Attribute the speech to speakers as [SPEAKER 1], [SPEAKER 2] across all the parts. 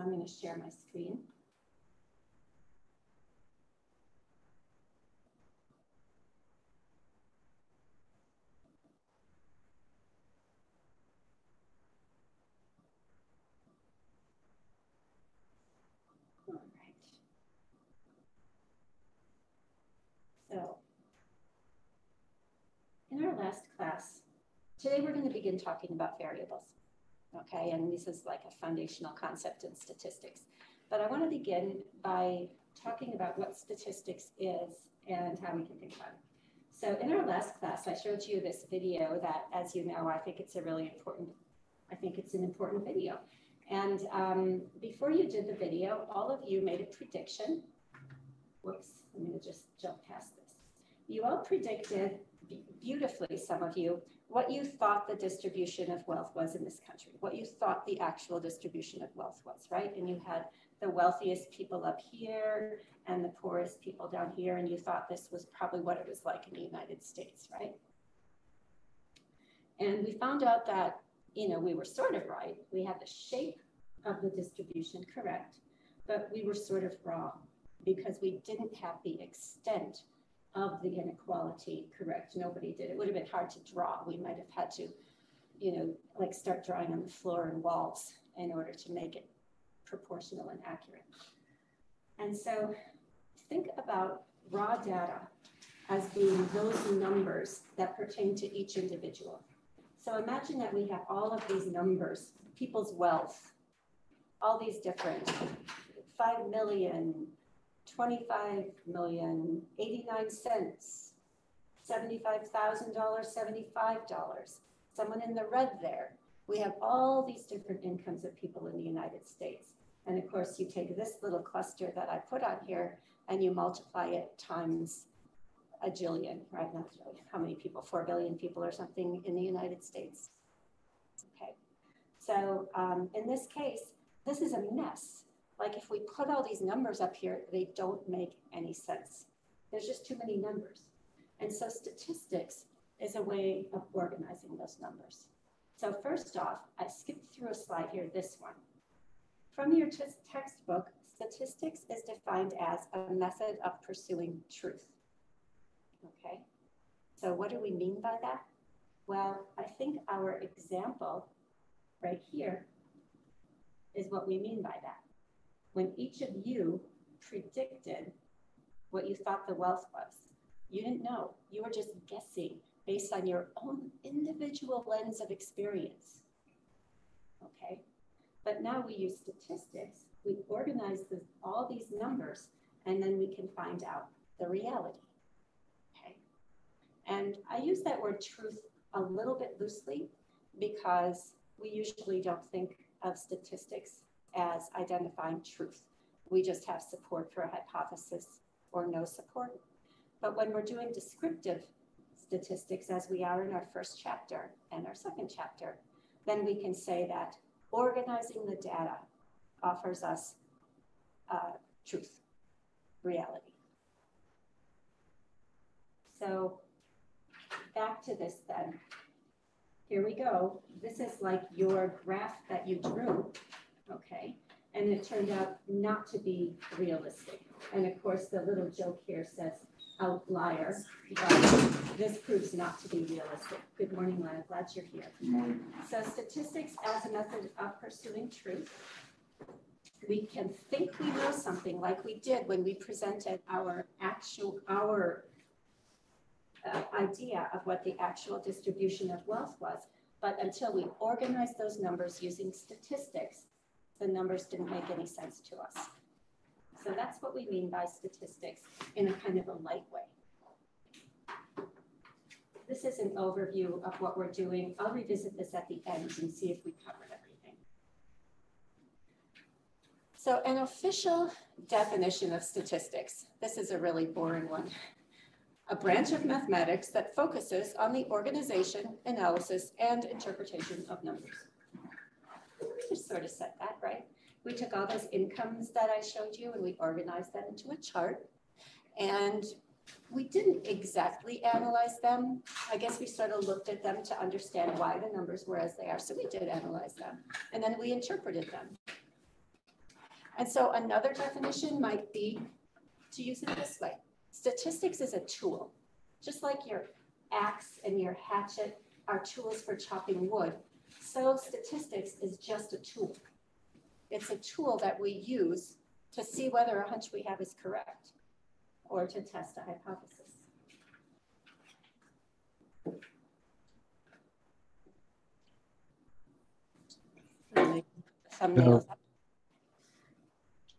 [SPEAKER 1] I'm going to share my screen. All right. So, in our last class, today we're going to begin talking about variables. Okay, and this is like a foundational concept in statistics. But I want to begin by talking about what statistics is and how we can think about it. So in our last class, I showed you this video that, as you know, I think it's an important video. And before you did the video, all of you made a prediction. Whoops, I'm going to just jump past this. You all predicted beautifully, some of you, what you thought the distribution of wealth was in this country, what you thought the actual distribution of wealth was, right? And you had the wealthiest people up here and the poorest people down here, and you thought this was probably what it was like in the United States, right? And we found out that, you know, we were sort of right. We had the shape of the distribution correct, but we were sort of wrong because we didn't have the extent of the inequality correct. Nobody did. It would have been hard to draw. We might have had to, you know, like start drawing on the floor and walls in order to make it proportional and accurate. And so think about raw data as being those numbers that pertain to each individual. So imagine that we have all of these numbers, people's wealth, all these different 5 million, 25 million, 89 cents, $75,000, $75. Someone in the red there. We have all these different incomes of people in the United States. And of course, you take this little cluster that I put on here and you multiply it times a jillion, right? Not a jillion. How many people? 4 billion people or something in the United States. Okay. So in this case, this is a mess. Like if we put all these numbers up here, they don't make any sense. There's just too many numbers. And so statistics is a way of organizing those numbers. So first off, I skipped through a slide here, this one. From your textbook, statistics is defined as a method of pursuing truth. Okay, so what do we mean by that? Well, I think our example right here is what we mean by that. When each of you predicted what you thought the wealth was, you didn't know. You were just guessing based on your own individual lens of experience. Okay, but now we use statistics. We organize all these numbers, and then we can find out the reality. Okay, and I use that word truth a little bit loosely because we usually don't think of statistics as identifying truth. We just have support for a hypothesis or no support. But when we're doing descriptive statistics, as we are in our first chapter and our second chapter, then we can say that organizing the data offers us truth, reality. So back to this then. Here we go. This is like your graph that you drew. Okay, and it turned out not to be realistic. And of course, the little joke here says outlier, but this proves not to be realistic. Good morning, Lana. Glad you're here.
[SPEAKER 2] Good morning.
[SPEAKER 1] So statistics as a method of pursuing truth. We can think we know something like we did when we presented our idea of what the actual distribution of wealth was. But until we organized those numbers using statistics, the numbers didn't make any sense to us. So that's what we mean by statistics in a kind of a light way. This is an overview of what we're doing. I'll revisit this at the end and see if we covered everything. So an official definition of statistics. This is a really boring one. A branch of mathematics that focuses on the organization, analysis, and interpretation of numbers. We just sort of said that, right? We took all those incomes that I showed you and we organized them into a chart. And we didn't exactly analyze them. I guess we sort of looked at them to understand why the numbers were as they are. So we did analyze them. And then we interpreted them. And so another definition might be to use it this way. Statistics is a tool, just like your axe and your hatchet are tools for chopping wood. So statistics is just a tool. It's a tool that we use to see whether a hunch we have is correct or to test a hypothesis. Thumbnails.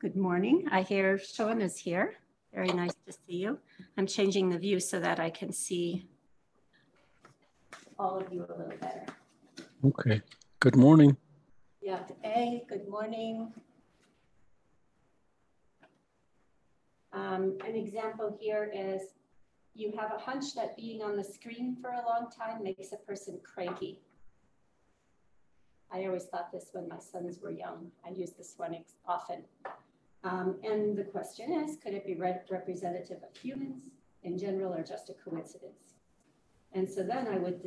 [SPEAKER 1] Good morning. I hear Sean is here. Very nice to see you. I'm changing the view so that I can see all of you a little better.
[SPEAKER 2] Okay. Good morning.
[SPEAKER 1] Yeah, A, good morning. An example here is you have a hunch that being on the screen for a long time makes a person cranky. I always thought this when my sons were young. I use this one often. And the question is, could it be representative of humans in general or just a coincidence? And so then I would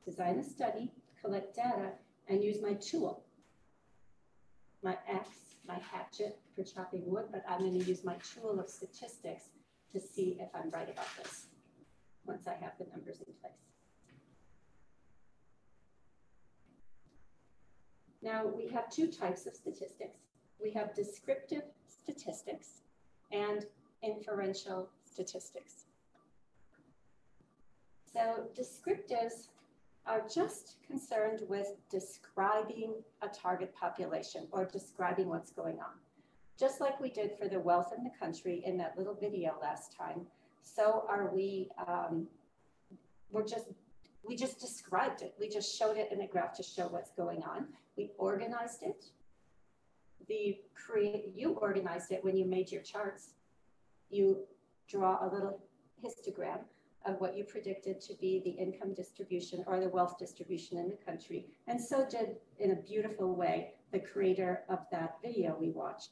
[SPEAKER 1] design a study, collect data, and use my tool, my axe, my hatchet for chopping wood, but I'm going to use my tool of statistics to see if I'm right about this once I have the numbers in place. Now, we have two types of statistics. We have descriptive statistics and inferential statistics. So descriptives are just concerned with describing a target population or describing what's going on. Just like we did for the wealth in the country in that little video last time, so are we, we just described it. We just showed it in a graph to show what's going on. We organized it. You organized it when you made your charts. You draw a little histogram of what you predicted to be the income distribution or the wealth distribution in the country. And so did, in a beautiful way, the creator of that video we watched,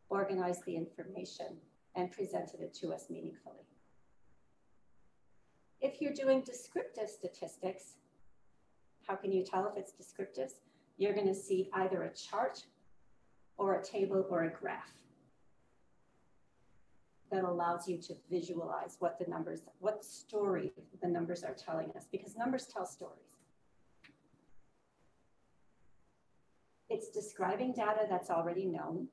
[SPEAKER 1] organized the information and presented it to us meaningfully. If you're doing descriptive statistics, how can you tell if it's descriptive? You're going to see either a chart or a table or a graph that allows you to visualize what the numbers, what story the numbers are telling us, because numbers tell stories. It's describing data that's already known.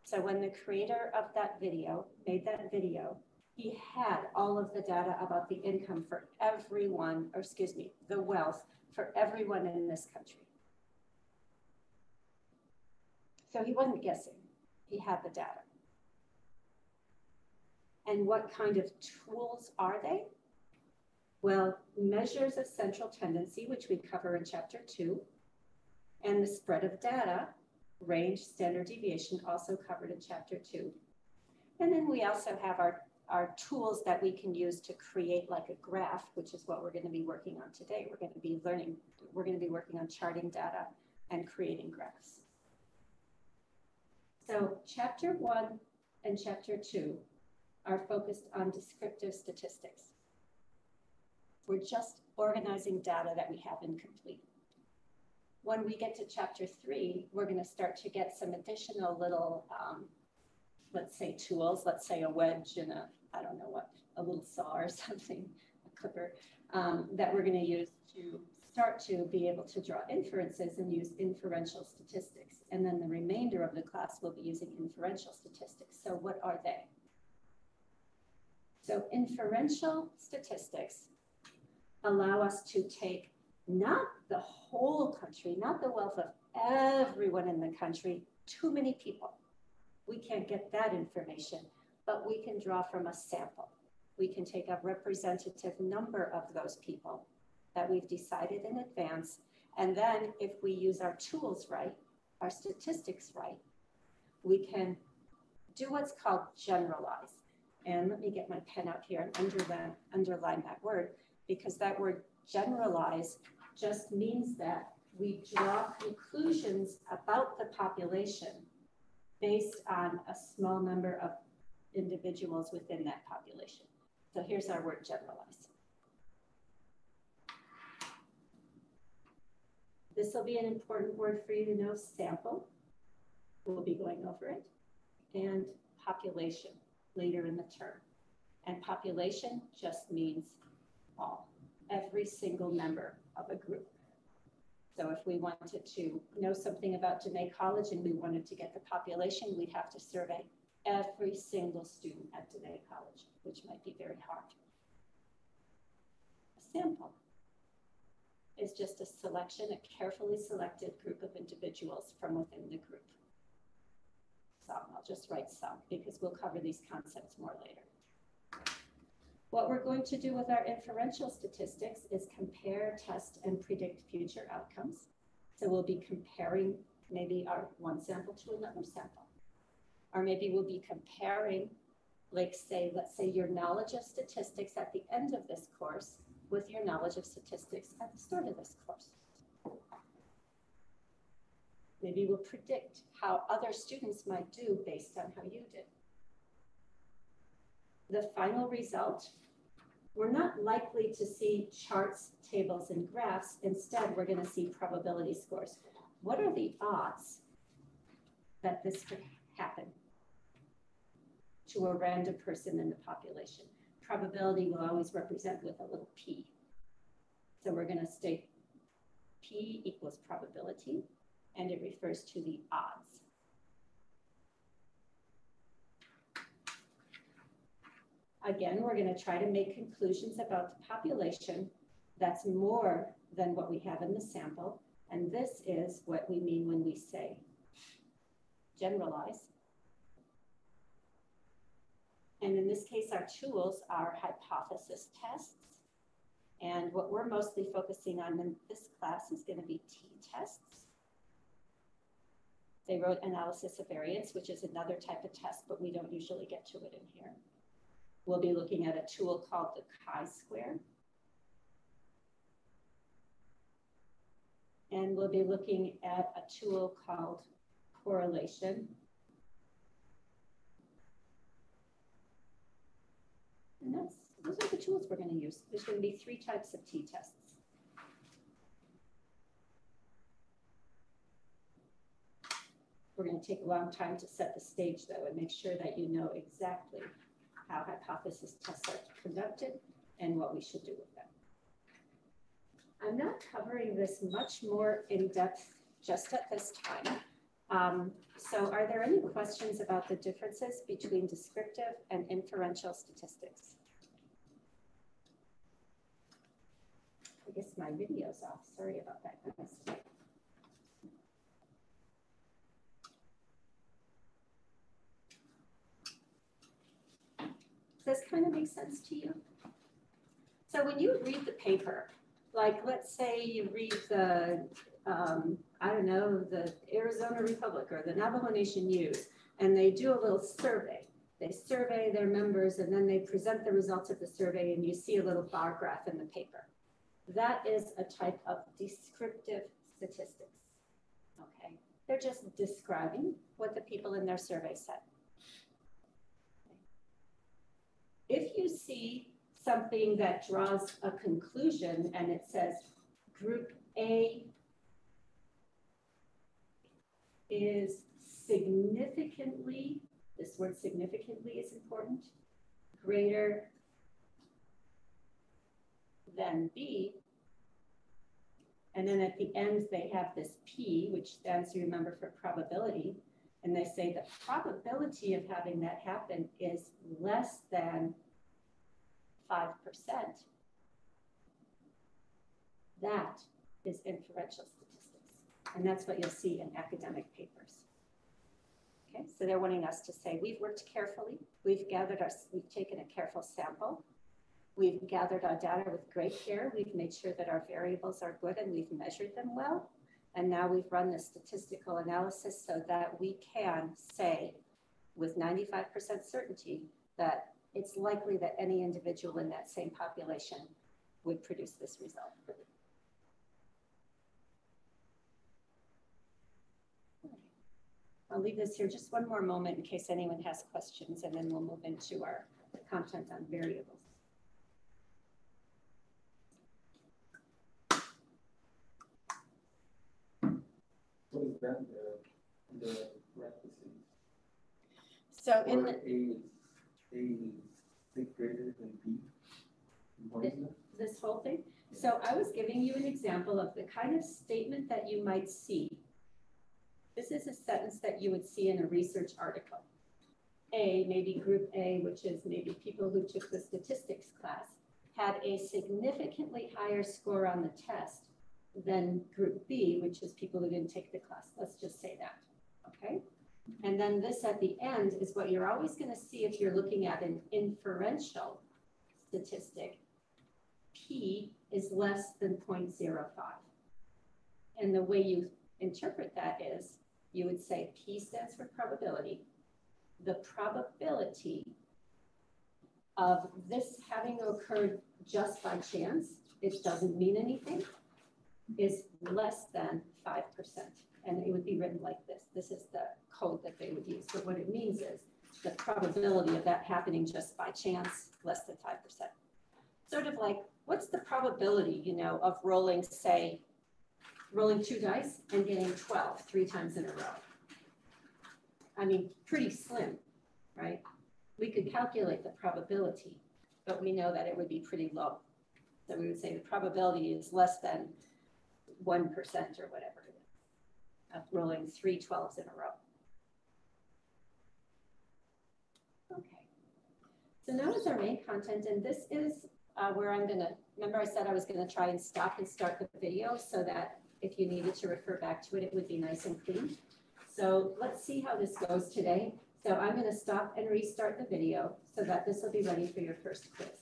[SPEAKER 1] So when the creator of that video made that video, he had all of the data about the income for everyone, or excuse me, the wealth for everyone in this country. So he wasn't guessing, he had the data. And what kind of tools are they? Well, measures of central tendency, which we cover in chapter 2, and the spread of data, range, standard deviation, also covered in chapter 2. And then we also have our tools that we can use to create like a graph, which is what we're going to be working on today. We're going to be working on charting data and creating graphs. So chapter 1 and chapter 2 are focused on descriptive statistics. We're just organizing data that we have incomplete. When we get to chapter 3, we're going to start to get some additional little, let's say tools, let's say a wedge and I don't know what, a little saw or something, a clipper, that we're going to use to start to be able to draw inferences and use inferential statistics. And then the remainder of the class will be using inferential statistics. So what are they? So inferential statistics allow us to take not the whole country, not the wealth of everyone in the country, too many people. We can't get that information, but we can draw from a sample. We can take a representative number of those people that we've decided in advance. And then if we use our tools right, our statistics right, we can do what's called generalize. And let me get my pen out here and underline that word, because that word generalize just means that we draw conclusions about the population based on a small number of individuals within that population. So here's our word generalize. This will be an important word for you to know, sample. We'll be going over it. and population later in the term. And population just means all, every single member of a group. So if we wanted to know something about Diné College and we wanted to get the population, we'd have to survey every single student at Diné College, which might be very hard. A sample is just a selection, a carefully selected group of individuals from within the group. Some, I'll just write some because we'll cover these concepts more later. What we're going to do with our inferential statistics is compare, test, and predict future outcomes. So we'll be comparing maybe our one sample to another sample. Or maybe we'll be comparing, let's say your knowledge of statistics at the end of this course with your knowledge of statistics at the start of this course. Maybe we'll predict how other students might do based on how you did. The final result, we're not likely to see charts, tables, and graphs. Instead, we're going to see probability scores. What are the odds that this could happen to a random person in the population? Probability will always represent with a little p. So we're going to state p equals probability, and it refers to the odds. Again, we're going to try to make conclusions about the population that's more than what we have in the sample. And this is what we mean when we say generalize. And in this case, our tools are hypothesis tests. And what we're mostly focusing on in this class is going to be t-tests. They wrote analysis of variance, which is another type of test, but we don't usually get to it in here. We'll be looking at a tool called the chi-square. And we'll be looking at a tool called correlation. And those are the tools we're going to use. There's going to be 3 types of t-tests. We're going to take a long time to set the stage, though, and make sure that you know exactly how hypothesis tests are conducted and what we should do with them. I'm not covering this much more in depth just at this time. So are there any questions about the differences between descriptive and inferential statistics? I guess my video's off. Sorry about that, guys. Does this kind of make sense to you? So when you read the paper, like let's say you read the, I don't know, the Arizona Republic or the Navajo Nation News, and they do a little survey. They survey their members and then they present the results of the survey and you see a little bar graph in the paper. That is a type of descriptive statistics, okay? They're just describing what the people in their survey said. If you see something that draws a conclusion and it says group A is significantly, this word significantly is important, greater than B, and then at the end they have this P, which stands, you remember, for probability, and they say the probability of having that happen is less than 5%. That is inferential statistics. And that's what you'll see in academic papers. Okay, so they're wanting us to say, we've worked carefully, we've taken a careful sample, we've gathered our data with great care, we've made sure that our variables are good and we've measured them well. And now we've run the statistical analysis so that we can say with 95% certainty that it's likely that any individual in that same population would produce this result. I'll leave this here just one more moment in case anyone has questions, and then we'll move into our content on variables.
[SPEAKER 3] What is that, the parentheses?
[SPEAKER 1] So in
[SPEAKER 3] Or
[SPEAKER 1] the,
[SPEAKER 3] A sixth grader than B? What is it?
[SPEAKER 1] this whole thing, so I was giving you an example of the kind of statement that you might see. This is a sentence that you would see in a research article. A, maybe group A, which is maybe people who took the statistics class, had a significantly higher score on the test than group B, which is people who didn't take the class. Let's just say that, okay? And then this at the end is what you're always going to see if you're looking at an inferential statistic. P is less than 0.05. And the way you interpret that is, you would say P stands for probability. The probability of this having occurred just by chance, it doesn't mean anything, is less than 5%. And it would be written like this. This is the code that they would use. So what it means is the probability of that happening just by chance, less than 5%. Sort of like, what's the probability, you know, of rolling, say, rolling 2 dice and getting 12 3 times in a row? I mean, pretty slim, right? We could calculate the probability, but we know that it would be pretty low. So we would say the probability is less than 1% or whatever it is of rolling 3 12s in a row. Okay. So now is our main content, and this is where I'm gonna, remember I said I was gonna try and stop and start the video so that if you needed to refer back to it, it would be nice and clean. So let's see how this goes today. So I'm gonna stop and restart the video so that this will be ready for your first quiz.